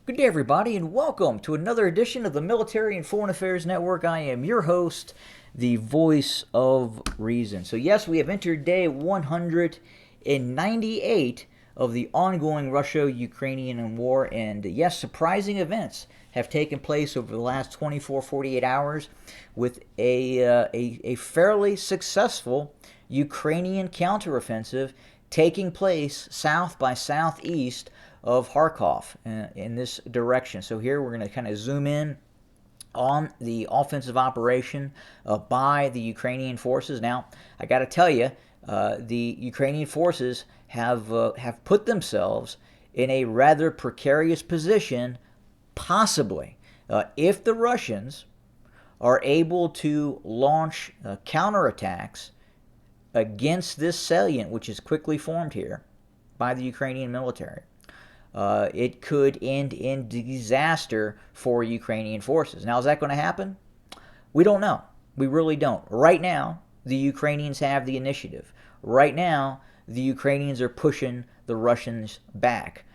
Good day, everybody, and welcome to another edition of the Military and Foreign Affairs Network. I am your host, the voice of reason. So, yes, we have entered day 198 of the ongoing Russia-Ukrainian war, and yes, surprising events have taken place over the last 24, 48 hours with a fairly successful Ukrainian counteroffensive taking place south by southeast of Kharkov in this direction. So here we're going to kind of zoom in on the offensive operation by the Ukrainian forces. Now, I got to tell you, the Ukrainian forces have put themselves in a rather precarious position, possibly, if the Russians are able to launch counterattacks against this salient, which is quickly formed here by the Ukrainian military. It could end in disaster for Ukrainian forces. Now, is that going to happen? We don't know. We really don't. Right now, the Ukrainians have the initiative. Right now, the Ukrainians are pushing the Russians back.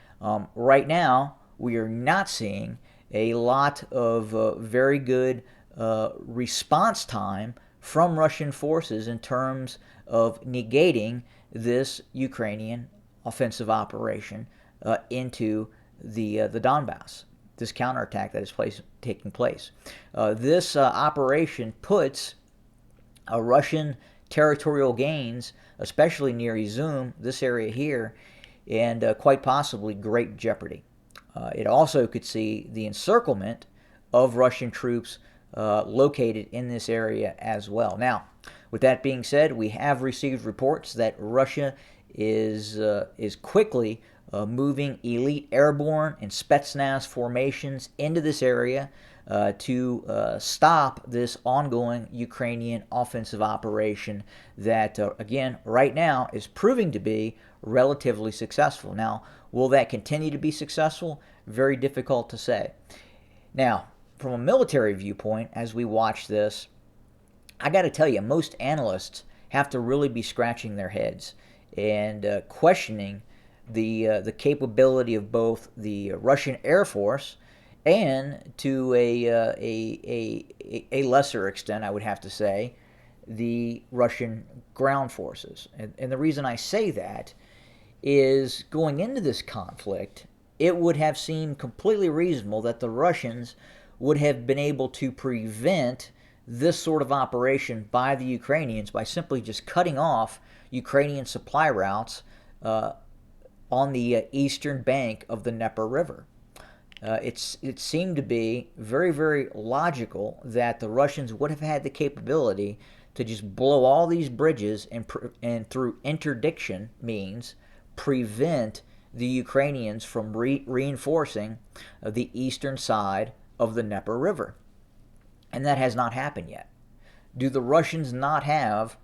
Right now, we are not seeing a lot of very good response time from Russian forces in terms of negating this Ukrainian offensive operation into the Donbass, this counterattack that is taking place. This operation puts Russian territorial gains, especially near Izum, this area here, and quite possibly great jeopardy. It also could see the encirclement of Russian troops located in this area as well. Now, with that being said, we have received reports that Russia is quickly moving elite airborne and Spetsnaz formations into this area to stop this ongoing Ukrainian offensive operation that, again, right now is proving to be relatively successful. Now, will that continue to be successful? Very difficult to say. Now, from a military viewpoint, as we watch this, I got to tell you, most analysts have to really be scratching their heads and questioning the capability of both the Russian Air Force and, to a lesser extent, I would have to say, the Russian ground forces. And the reason I say that is, going into this conflict, it would have seemed completely reasonable that the Russians would have been able to prevent this sort of operation by the Ukrainians by simply just cutting off Ukrainian supply routes on the eastern bank of the Dnieper River. It seemed to be very, very logical that the Russians would have had the capability to just blow all these bridges and through interdiction means prevent the Ukrainians from reinforcing the eastern side of the Dnieper River. And that has not happened yet. Do the Russians not have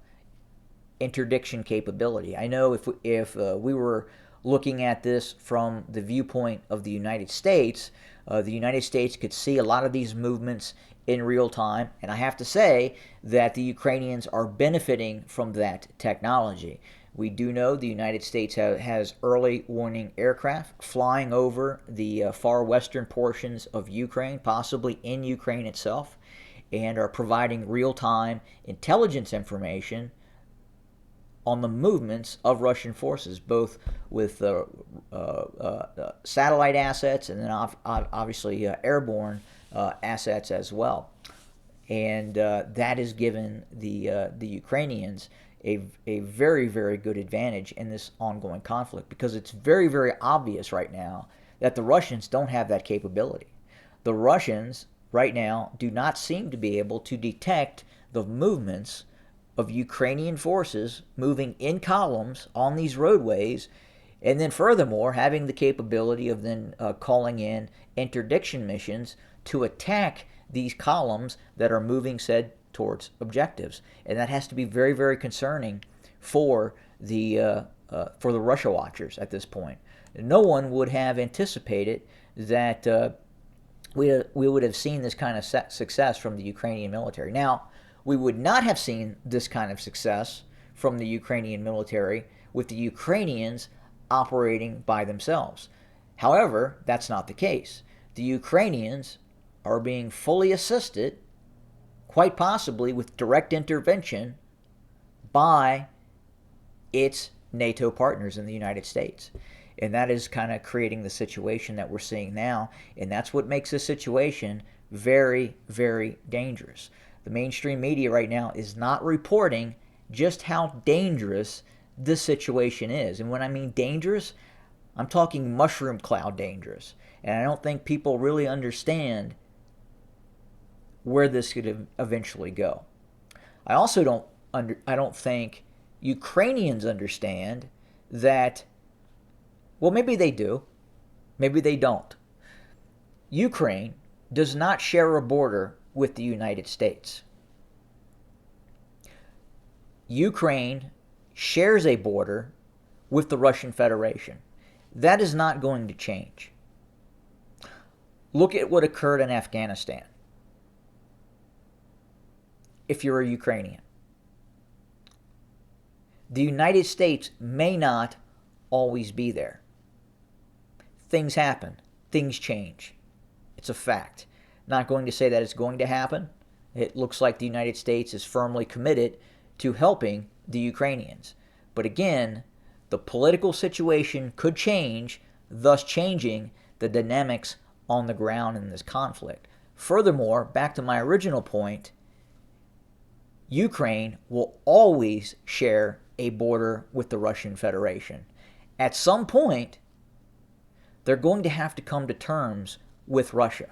interdiction capability? I know if we were looking at this from the viewpoint of the United States could see a lot of these movements in real time, and I have to say that the Ukrainians are benefiting from that technology. We do know the United States has early warning aircraft flying over the far western portions of Ukraine, possibly in Ukraine itself, and are providing real-time intelligence information on the movements of Russian forces, both with satellite assets and then obviously airborne assets as well. And that has given the Ukrainians a very, very good advantage in this ongoing conflict, because it's very, very obvious right now that the Russians don't have that capability. The Russians right now do not seem to be able to detect the movements of Ukrainian forces moving in columns on these roadways, and then furthermore having the capability of then calling in interdiction missions to attack these columns that are moving said towards objectives. And that has to be very, very concerning for the Russia watchers at this point. No one would have anticipated that we would have seen this kind of success from the Ukrainian military. Now, we would not have seen this kind of success from the Ukrainian military with the Ukrainians operating by themselves. However, that's not the case. the Ukrainians are being fully assisted, quite possibly with direct intervention, by its NATO partners in the United States. And that is kind of creating the situation that we're seeing now. And that's what makes this situation very, very dangerous. The mainstream media right now is not reporting just how dangerous this situation is. And when I mean dangerous, I'm talking mushroom cloud dangerous. And I don't think people really understand where this could eventually go. I also don't think Ukrainians understand that, well, maybe they do, maybe they don't. Ukraine does not share a border with the United States. Ukraine shares a border with the Russian Federation. That is not going to change. Look at what occurred in Afghanistan. If you're a Ukrainian, the United States may not always be there. Things happen. Things change. It's a fact. Not going to say that it's going to happen. It looks like the United States is firmly committed to helping the Ukrainians. But again, the political situation could change, thus changing the dynamics on the ground in this conflict. Furthermore, back to my original point, Ukraine will always share a border with the Russian Federation. At some point, they're going to have to come to terms with Russia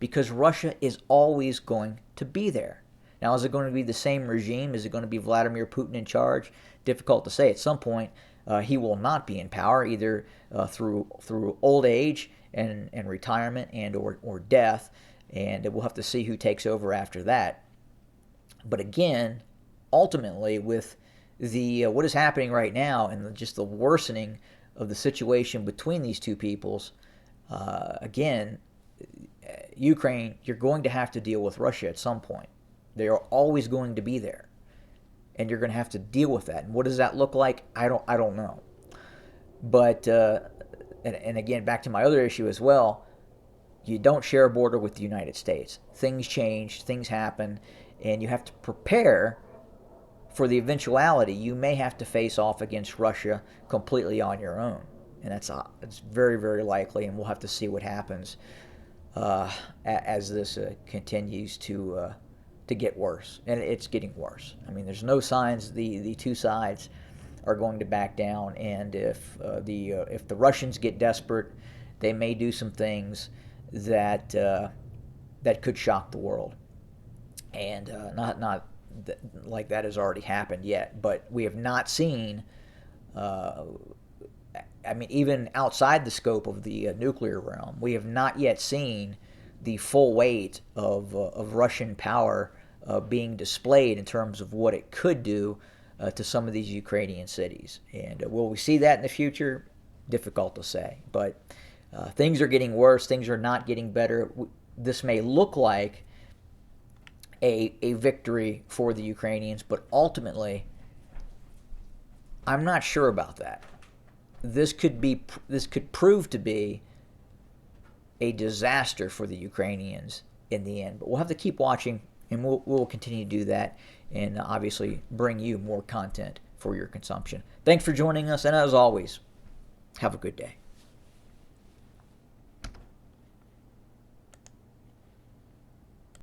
because Russia is always going to be there. Now, is it going to be the same regime? Is it going to be Vladimir Putin in charge? Difficult to say. At some point, he will not be in power, either through old age and retirement and or death, and we'll have to see who takes over after that. But again, ultimately, with the what is happening right now and just the worsening of the situation between these two peoples, again, Ukraine, you're going to have to deal with Russia at some point. They are always going to be there, and you're going to have to deal with that. And what does that look like? I don't know. But and again, back to my other issue as well. You don't share a border with the United States. Things change, things happen, and you have to prepare for the eventuality you may have to face off against Russia completely on your own. And it's very, very likely, and we'll have to see what happens as this continues to get worse. And it's getting worse. I mean, there's no signs the two sides are going to back down, and if the Russians get desperate, they may do some things that could shock the world. And not like that has already happened yet, but we have not seen, even outside the scope of the nuclear realm, we have not yet seen the full weight of Russian power being displayed in terms of what it could do to some of these Ukrainian cities. And will we see that in the future? Difficult to say. But things are getting worse. Things are not getting better. This may look like a victory for the Ukrainians, but ultimately, I'm not sure about that. This could prove to be a disaster for the Ukrainians in the end. But we'll have to keep watching, and we'll continue to do that, and obviously bring you more content for your consumption. Thanks for joining us, and as always, have a good day.